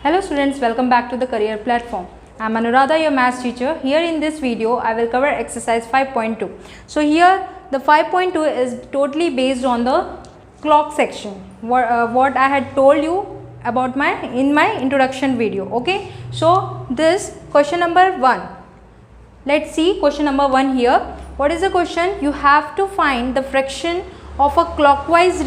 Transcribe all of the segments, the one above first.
Hello students, welcome back to the career platform. I am Anuradha, your maths teacher. Here in this video, I will cover exercise 5.2. So here the 5.2 is totally based on the clock section. What I had told you about in my introduction video. Okay. So this question number 1. Let's see question number 1 here. What is the question? You have to find the fraction of a clockwise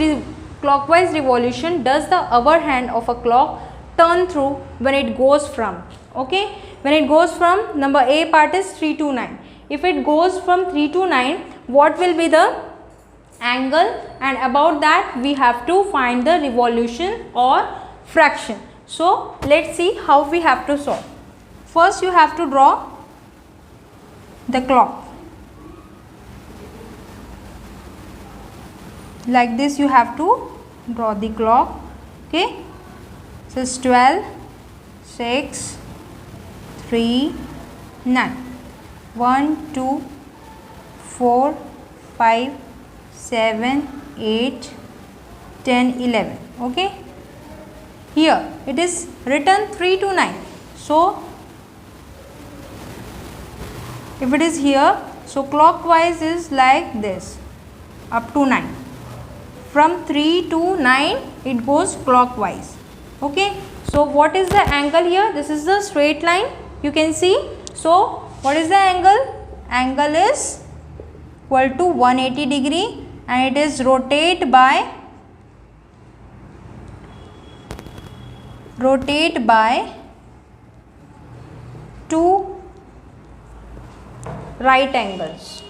revolution does the hour hand of a clock turn through when it goes from, okay, when it goes from, number A part is 3 to 9. If it goes from 3 to 9, what will be the angle, and about that we have to find the revolution or fraction. So let's see how we have to solve. First you have to draw the clock. Like this you have to draw the clock, okay. This is 12, 6, 3, 9. 1, 2, 4, 5, 7, 8, 10, 11. Okay. Here it is written 3 to 9. So if it is here, so clockwise is like this up to 9. From 3 to 9 it goes clockwise. Okay, so what is the angle here? This is the straight line, you can see. So what is the angle? Angle is equal to 180 degree and it is rotate by 2 right angles.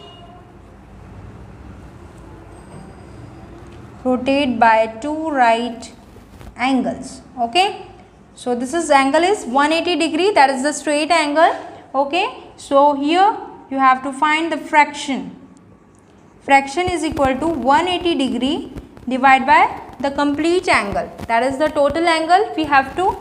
Rotate by 2 right angles. Okay, so this is angle is 180 degree, that is the straight angle. Okay, so here you have to find the fraction. Fraction is equal to 180 degree divided by the complete angle, that is the total angle we have to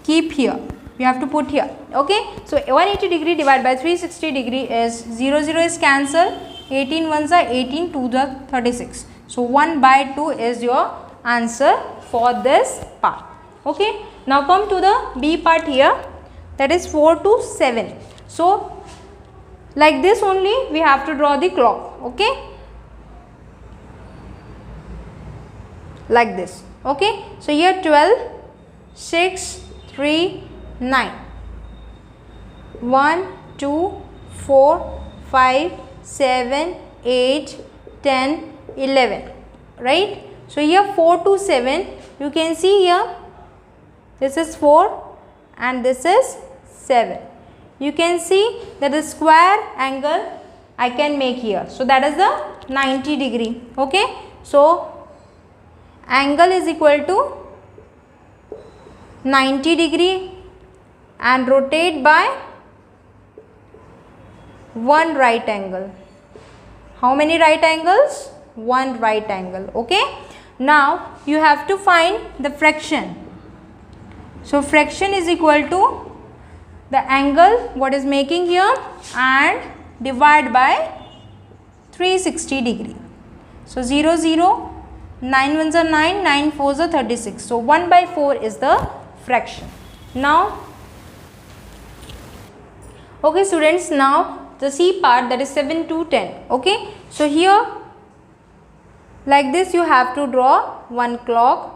keep here, we have to put here. Okay, so 180 degree divided by 360 degree is 0 is cancel, 18 ones are 18, 2 the 36. So 1 by 2 is your answer for this part. Okay, now come to the B part here, that is 4 to 7. So like this only we have to draw the clock. Okay, like this. Okay, so here 12, 6, 3, 9. 1, 2, 4, 5, 7, 8, 10, 11, right? So here 4 to 7, you can see here this is 4 and this is 7. You can see that the square angle I can make here. So that is the 90 degree. Okay, so angle is equal to 90 degree and rotate by 1 right angle. How many right angles? 1 right angle. Okay, now you have to find the fraction. So fraction is equal to the angle what is making here and divide by 360 degree. So 0, 0, 9 ones are 9, 9 fours are 36. So 1 by 4 is the fraction. Now, okay students, now the C part, that is 7 to 10. Okay, so here like this you have to draw one clock.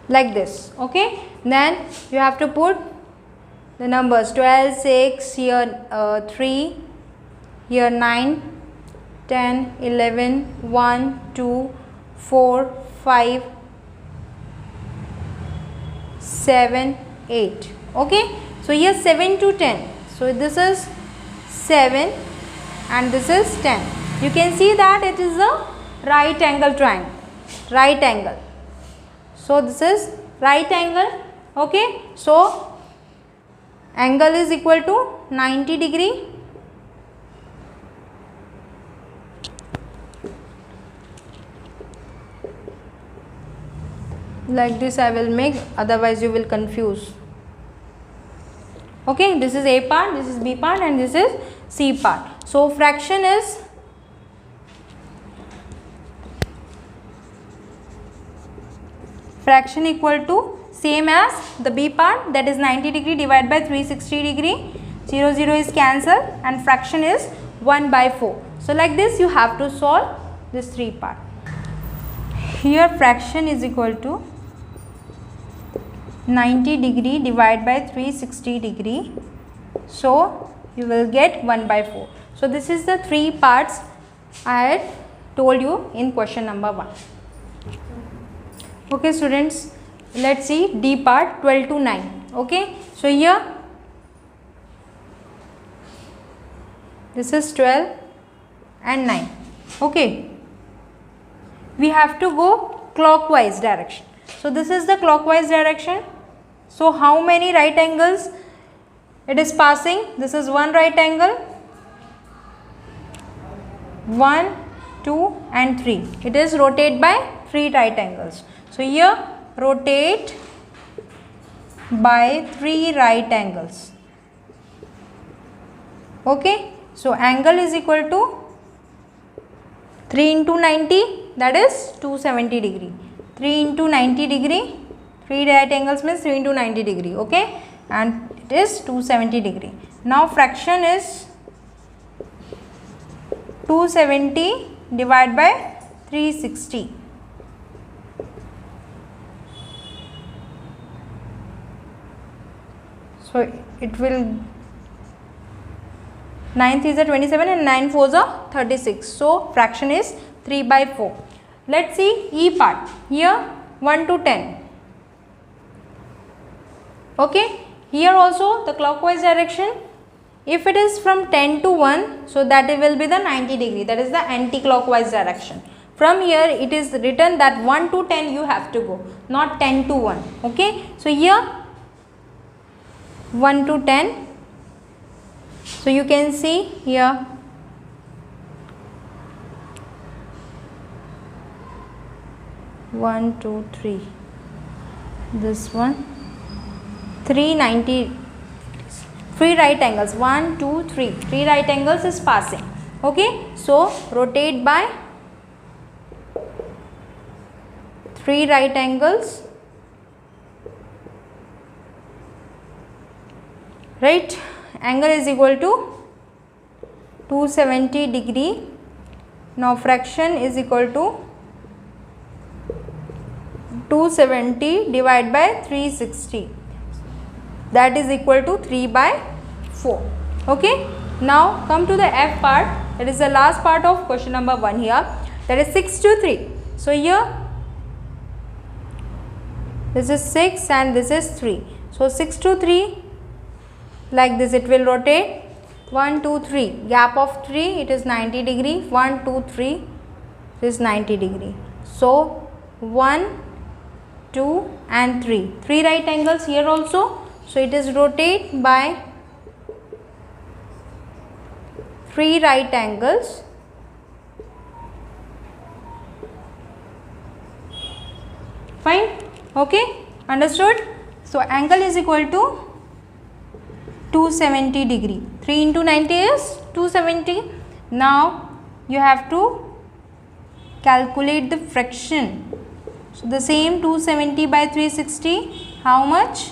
Like this. Okay, then you have to put the numbers 12, 6, here 3, here 9, 10, 11, 1, 2, 4, 5, 7, 8. Okay, so here 7 to 10. So this is 7 and this is 10. You can see that it is a right angle triangle. Right angle. So this is right angle. Okay, so angle is equal to 90 degree. Like this I will make, otherwise you will confuse. Okay, this is A part, this is B part and this is C part. So fraction is fraction equal to same as the B part, that is 90 degree divided by 360 degree. 0 0 is cancelled and fraction is 1 by 4. So like this you have to solve this 3 part. Here fraction is equal to 90 degree divided by 360 degree. So you will get 1 by 4. So this is the 3 parts I had told you in question number 1. Okay students, let's see D part 12 to 9. Okay, so here this is 12 and 9. Okay, we have to go clockwise direction. So this is the clockwise direction. So how many right angles it is passing? This is one right angle, 1, 2 and 3. It is rotate by 3 right angles. So here rotate by 3 right angles. Okay, so angle is equal to 3 into 90, that is 270 degree. 3 into 90 degree, 3 right angles means 3 into 90 degree. Okay, and it is 270 degree. Now fraction is 270 divided by 360. So it will, 9th is a 27 and 9 4s are 36. So fraction is 3 by 4. Let's see E part. Here 1 to 10. Okay, here also the clockwise direction. If it is from 10 to 1, so that it will be the 90 degree, that is the anti-clockwise direction. From here it is written that 1 to 10 you have to go, not 10 to 1. Okay, so here 1 to 10. So you can see here 1 2 3, this one 390, 3 right angles, 1 2 3, 3 right angles is passing. Okay, so rotate by 3 right angles, right? Angle is equal to 270 degree. Now fraction is equal to 270 divided by 360, that is equal to 3 by 4. Okay, now come to the F part, that is the last part of question number 1 here, that is 6 to 3. So here this is 6 and this is 3. So 6 to 3, like this it will rotate. 1 2 3, gap of 3, it is 90 degree. 1 2 3, it is 90 degree. So 1 2 and 3, 3 right angles here also. So it is rotate by 3 right angles. Fine. Okay, understood? So angle is equal to 270 degree. 3 into 90 is 270. Now you have to calculate the fraction. So the same 270 by 360, how much?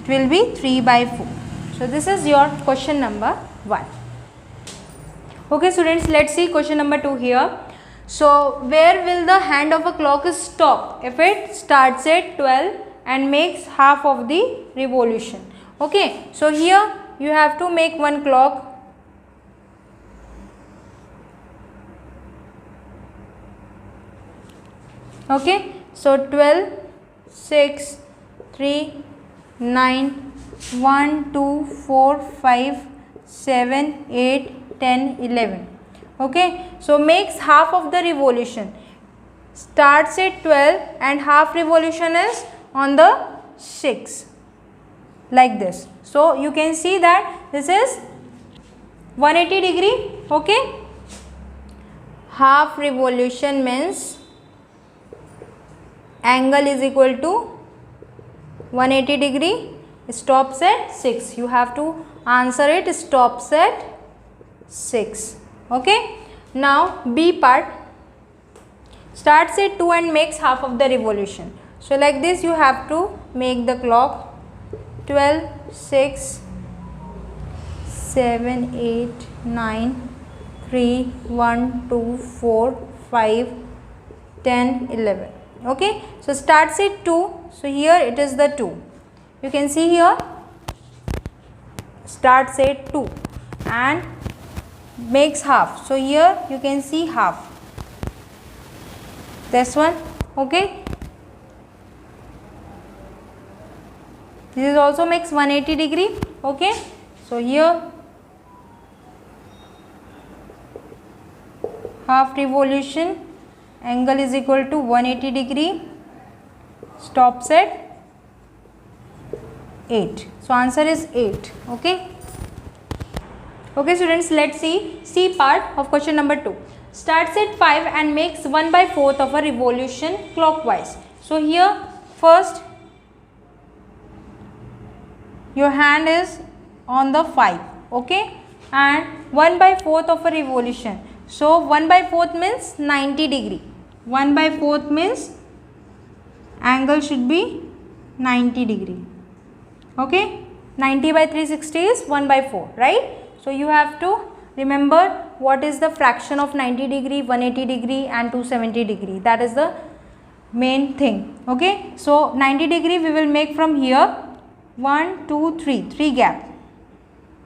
It will be 3 by 4. So this is your question number 1. Okay students, let's see question number 2 here. So where will the hand of a clock stop if it starts at 12 and makes half of the revolution? Okay, so here you have to make one clock. Okay, so 12, 6, 3, 9, 1, 2, 4, 5, 7, 8, 10, 11. Okay, so makes half of the revolution. Starts at 12 and half revolution is on the 6, like this. So you can see that this is 180 degree. Okay, half revolution means angle is equal to 180 degree, stops at 6. You have to answer it, stops at 6. Okay, now B part, starts at 2 and makes half of the revolution. So like this you have to make the clock 12, 6, 7, 8, 9, 3, 1, 2, 4, 5, 10, 11. Okay, so starts at 2. So here it is the 2. You can see here starts at 2 and makes half. So here you can see half. This one. Okay. This is also makes 180 degree. Okay. So here half revolution, angle is equal to 180 degree, stops at 8. So answer is 8. Okay. Okay students, let's see C part of question number 2. Starts at 5 and makes 1/4 of a revolution clockwise. So here first your hand is on the 5, okay, and 1/4 of a revolution. So 1/4 means 90 degree. 1/4 means angle should be 90 degree. Okay, 90 by 360 is 1/4, right? So you have to remember what is the fraction of 90 degree, 180 degree and 270 degree. That is the main thing. Okay, so 90 degree we will make from here 1, 2, 3, 3 gap.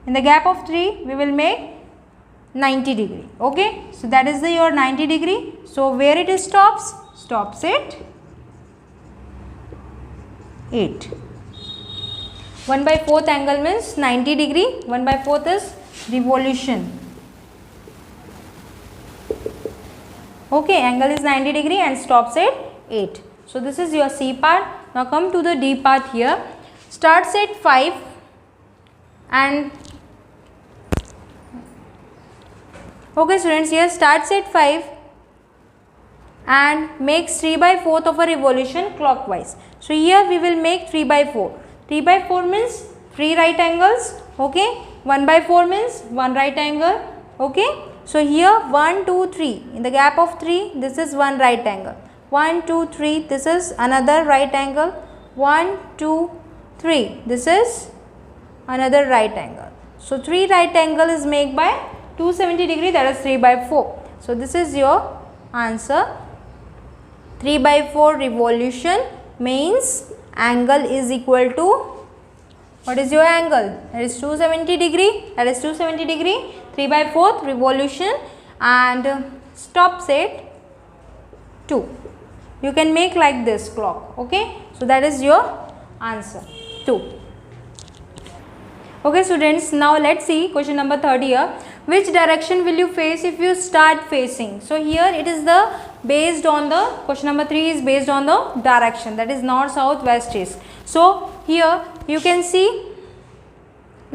In the gap of 3 we will make 90 degree. Okay, so that is the your 90 degree. So where it stops? Stops at 8. 1/4 angle means 90 degree. 1/4 is revolution. Okay, angle is 90 degree and stops at 8. So this is your C part. Now come to the D part here. Starts at 5 and okay students, here starts at 5 and makes 3/4 of a revolution clockwise. So here we will make 3/4. 3/4 means 3 right angles. Okay, 1/4 means 1 right angle. Okay, so here 1, 2, 3. In the gap of 3, this is 1 right angle. 1, 2, 3. This is another right angle. 1, 2, 3. This is another right angle. So 3 right angle is made by 270 degree, that is 3/4. So this is your answer. 3/4 revolution means angle is equal to, what is your angle? That is 270 degree. That is 270 degree. 3/4 revolution and stops at 2. You can make like this clock. Okay, so that is your answer 2. Okay students, now let's see question number 3 here. Which direction will you face if you start facing? So here it is the based on the question number 3 is based on the direction, that is north, south, west, east. So here you can see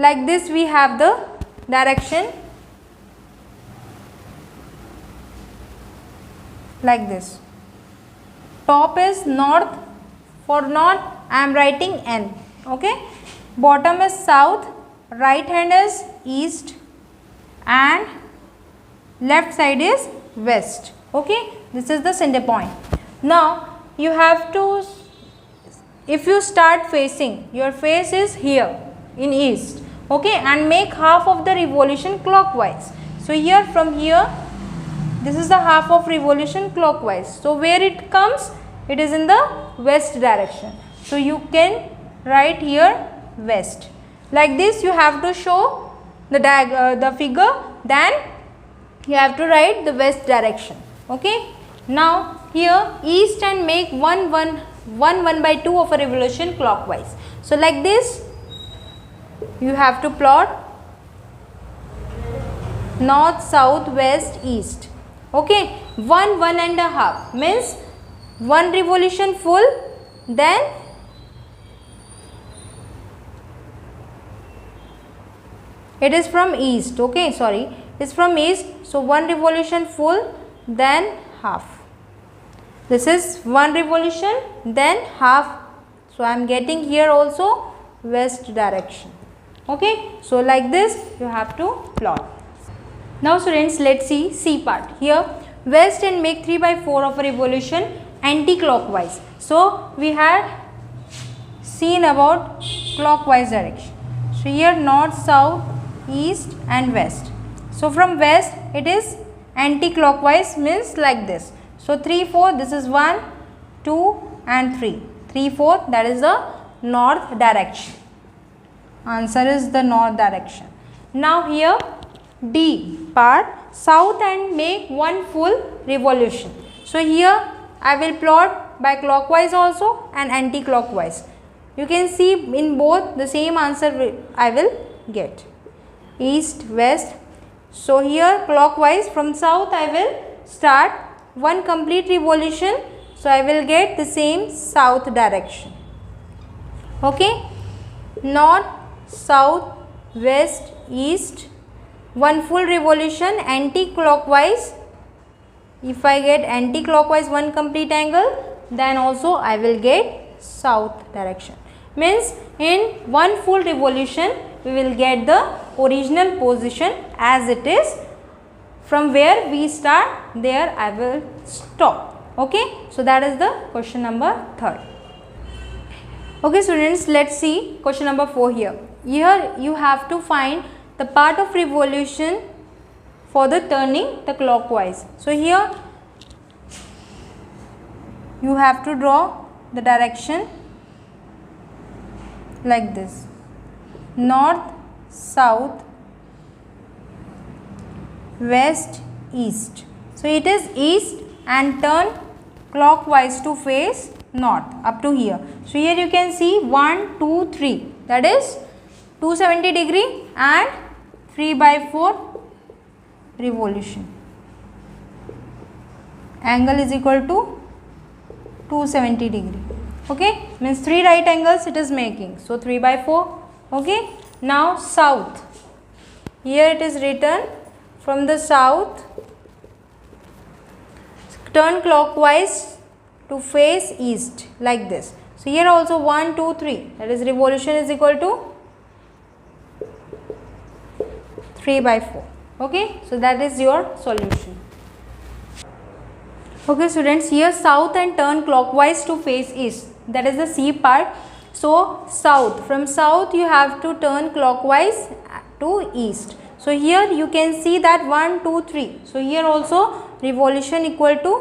like this we have the direction like this. Top is north. For north I am writing N. Okay, bottom is south, right hand is east and left side is west. Okay, this is the center point. Now you have to, if you start facing, your face is here in east. Okay, and make half of the revolution clockwise. So here from here, this is the half of revolution clockwise. So where it comes? It is in the west direction. So you can write here west. Like this you have to show the figure, then you have to write the west direction. Okay, now here east and make 1/2 of a revolution clockwise. So like this you have to plot north, south, west, east. Okay, 1/1.5 means 1 revolution full, then it is from east. Okay, sorry, it's from east. So 1 revolution full, then half. This is 1 revolution, then half. So I am getting here also west direction. Okay, so like this you have to plot. Now students, let's see C part. Here west and make 3/4 of a revolution anti-clockwise. So we had seen about clockwise direction. So here north, south, east and west. So from west it is anti-clockwise, means like this. So 3, 4, this is 1, 2 and 3. 3, 4, that is the north direction. Answer is the north direction. Now here D part, south and make one full revolution. So here I will plot by clockwise also and anti-clockwise. You can see in both the same answer I will get. East, west. So here clockwise, from south I will start one complete revolution. So I will get the same south direction. Okay. North, south, west, east, one full revolution anti-clockwise. If I get anti-clockwise one complete angle, then also I will get south direction. Means in one full revolution we will get the original position as it is. From where we start, there I will stop. Okay. So that is the question number 3rd. Okay students, let's see question number 4 here. Here you have to find the part of revolution for the turning the clockwise. So here you have to draw the direction like this: north, south, west, east. So it is east and turn clockwise to face north up to here. So here you can see 1, 2, 3, that is 270 degree and 3/4 revolution. Angle is equal to 270 degree. Okay, means 3 right angles it is making. So 3/4. Okay. Now south. Here it is written from the south, turn clockwise to face east like this. So here also 1, 2, 3, that is revolution is equal to 3/4. Okay. So that is your solution. Okay students, here south and turn clockwise to face east, that is the C part. So south, from south you have to turn clockwise to east. So here you can see that 1, 2, 3. So here also revolution equal to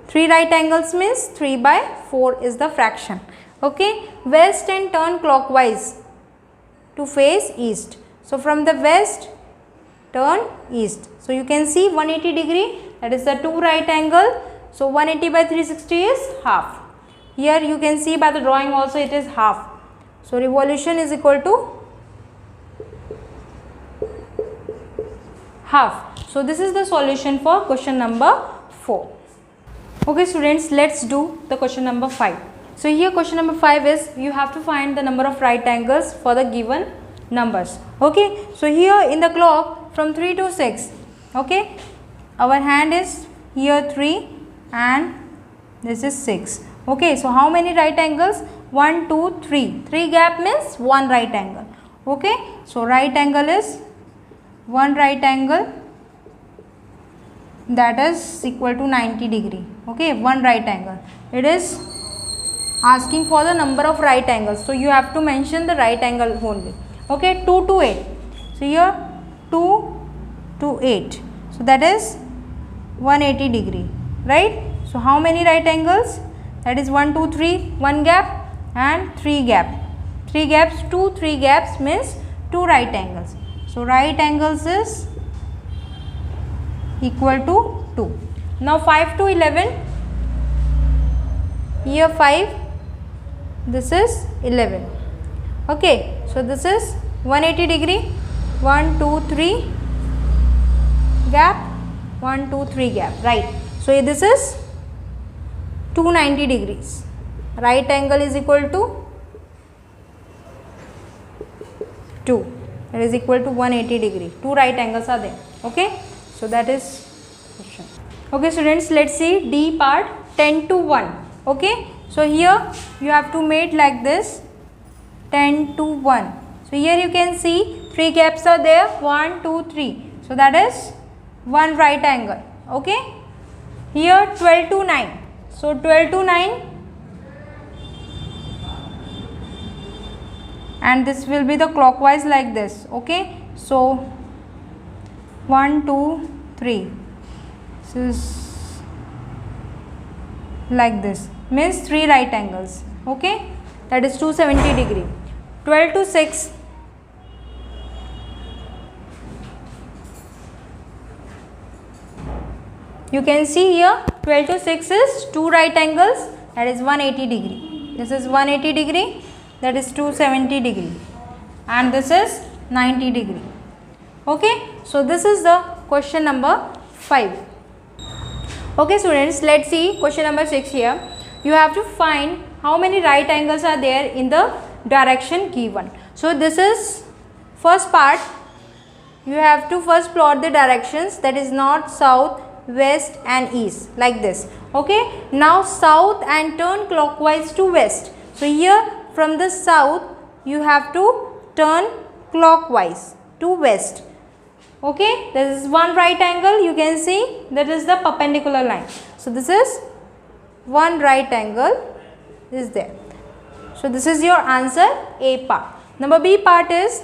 3 right angles, means 3/4 is the fraction. Okay. West and turn clockwise to face east. So from the west turn east. So you can see 180 degree, that is the 2 right angle. So 180/360 is half. Here you can see by the drawing also it is half. So revolution is equal to half. So this is the solution for question number 4. Okay students, let's do the question number 5. So here question number 5 is you have to find the number of right angles for the given numbers. Okay. So here in the clock from 3 to 6. Okay. Our hand is here 3 and this is 6. Okay. So how many right angles? 1, 2, 3. 3 gap means 1 right angle. Okay. So right angle is 1 right angle, that is equal to 90 degree. Okay. 1 right angle. It is asking for the number of right angles. So you have to mention the right angle only. Okay. 2 to 8. So here 2 to 8. So that is 180 degree. Right. So how many right angles? That is 1, 2, 3, 1 gap and 3 gap. 3 gaps, 2, 3 gaps means 2 right angles. So right angles is equal to 2. Now 5 to 11. Here 5. This is 11. Okay. So this is 180 degree. 1, 2, 3 gap. 1, 2, 3 gap. Right. So this is 290 degrees. Right angle is equal to 2. That is equal to 180 degree. 2 right angles are there. Okay. So that is question. Okay students, let's see D part 10 to 1. Okay. So here you have to make like this 10 to 1. So here you can see 3 gaps are there, 1, 2, 3. So that is 1 right angle. Okay. Here 12 to 9. So 12 to 9, and this will be the clockwise like this. Okay, so 1 2 3, this is like this, means 3 right angles. Okay, that is 270 degree. 12 to 6, you can see here 12 to 6 is 2 right angles, that is 180 degree. This is 180 degree, that is 270 degree, and this is 90 degree. Okay, so this is the question number 5. Okay students, let's see question number 6 here. You have to find how many right angles are there in the direction given. So this is first part. You have to first plot the directions, that is north, south, west and east, like this. Okay, now south and turn clockwise to west. So here from the south you have to turn clockwise to west. Okay, this is one right angle, you can see that is the perpendicular line. So this is one right angle is there. So this is your answer, A part. Number B part is,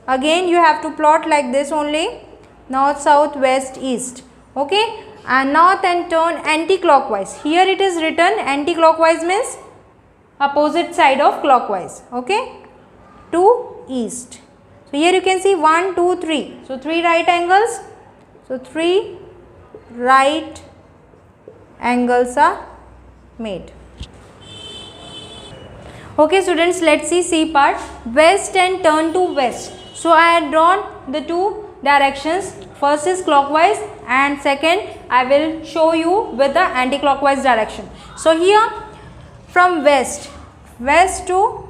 again you have to plot like this only, north, south, west, east. Okay, and north and turn anti-clockwise. Here it is written anti-clockwise means opposite side of clockwise. Okay, to east. So here you can see 1 2 3, so 3 right angles. So 3 right angles are made. Okay students, let's see C part, west and turn to west. So I had drawn the two directions, first is clockwise and second I will show you with the anti-clockwise direction. So here from west to,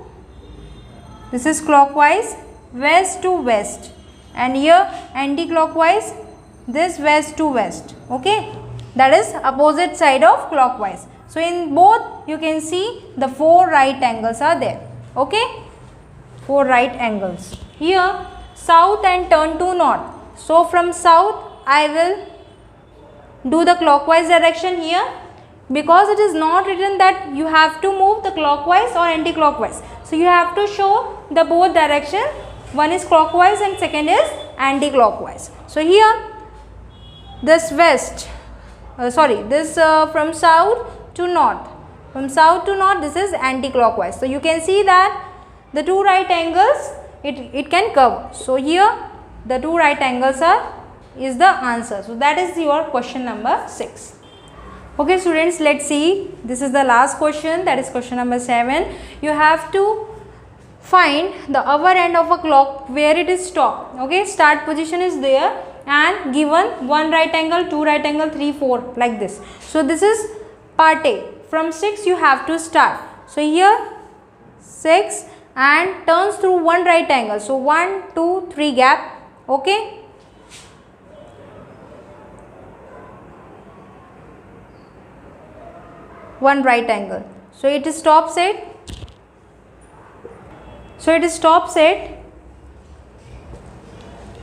this is clockwise, west to west, and here anti-clockwise, this west to west. Okay, that is opposite side of clockwise. So in both you can see the 4 right angles are there. Okay, 4 right angles. Here south and turn to north. So from south I will do the clockwise direction here, because it is not written that you have to move the clockwise or anti-clockwise. So you have to show the both direction, one is clockwise and second is anti-clockwise. So here this west, from south to north, from south to north this is anti-clockwise. So you can see that the 2 right angles it can curve. So here the 2 right angles is the answer. So that is your question number 6. Okay students, let's see, this is the last question, that is question number 7. You have to find the upper end of a clock where it is stopped. Okay, start position is there and given 1 right angle, 2 right angle, 3, 4 like this. So this is part A. From 6 you have to start. So here 6 and turns through 1 right angle. So 1 2 3 gap. Okay, one right angle. So it stops at,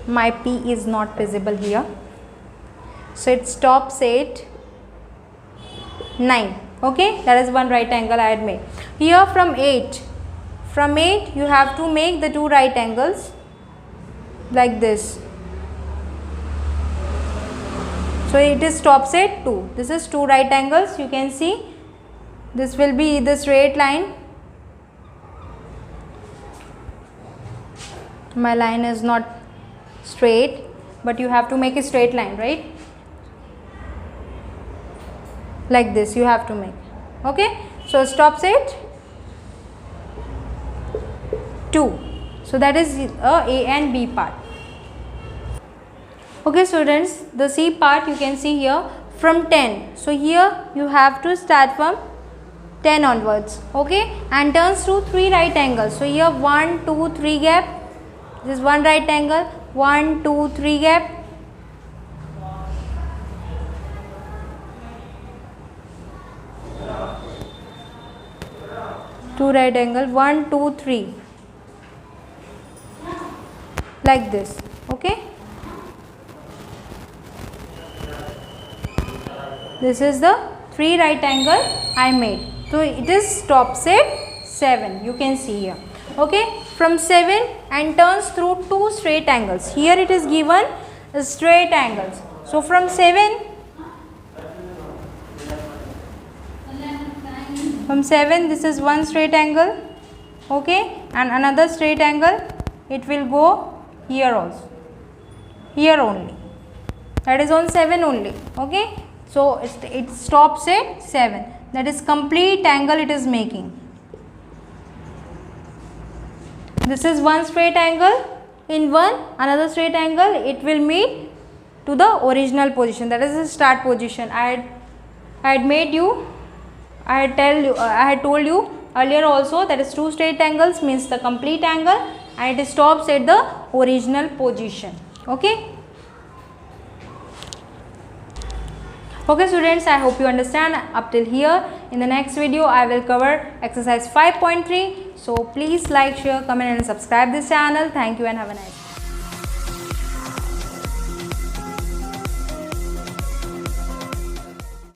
my P is not visible here. So it stops at 9. Okay, that is one right angle I had made. Here from 8 you have to make the 2 right angles like this. So it stops at 2. This is 2 right angles, you can see. This will be the straight line. My line is not straight, but you have to make a straight line, right? Like this you have to make. Okay, so stops at 2. So that is A and B part. Okay students, the C part you can see here from 10. So here you have to start from 10 onwards. Okay, and turns through 3 right angles. So here 1 2 3 gap. This is 1 right angle, 1 2 3 gap. Two right angle, 1 2 3 like this. Okay, this is the free right angle I made. So it is stops at 7, you can see here. Okay, from 7 and turns through 2 straight angles. Here it is given straight angles. So from 7, this is one straight angle, okay, and another straight angle, it will go here also, here only, that is on 7 only, okay. So it stops at 7, that is complete angle it is making. This is one straight angle, in one another straight angle, it will meet to the original position, that is the start position. I had told you earlier also, that is 2 straight angles means the complete angle, and it stops at the original position, okay. Okay students, I hope you understand up till here. In the next video I will cover exercise 5.3. So please like, share, comment and subscribe this channel. Thank you and have a nice day.